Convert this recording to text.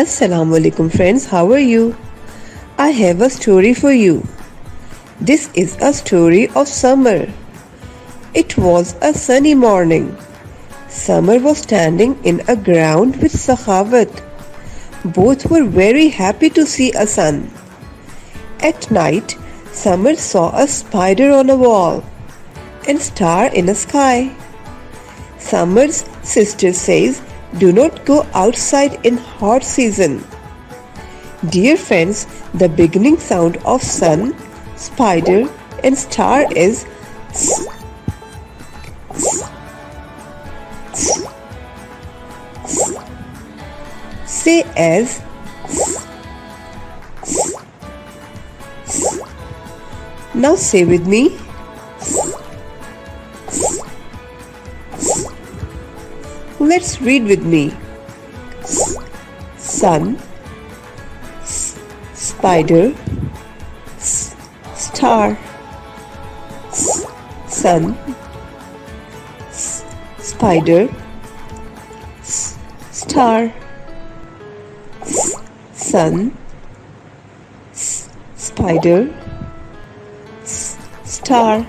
Assalamu alaikum friends, how are you? I have a story for you. This is a story of summer. It was a sunny morning. Summer was standing in a ground with Sakhawat. Both were very happy to see a sun. At night, Summer saw a spider on a wall and star in a sky. Summer's sister says, "Do not go outside in hot season." Dear friends, the beginning sound of sun, spider and star is s, s, s, s. Say as s, s, s. Now say with me. Let's read with me. Sun, spider, star. Sun, spider, star. Sun, spider, star.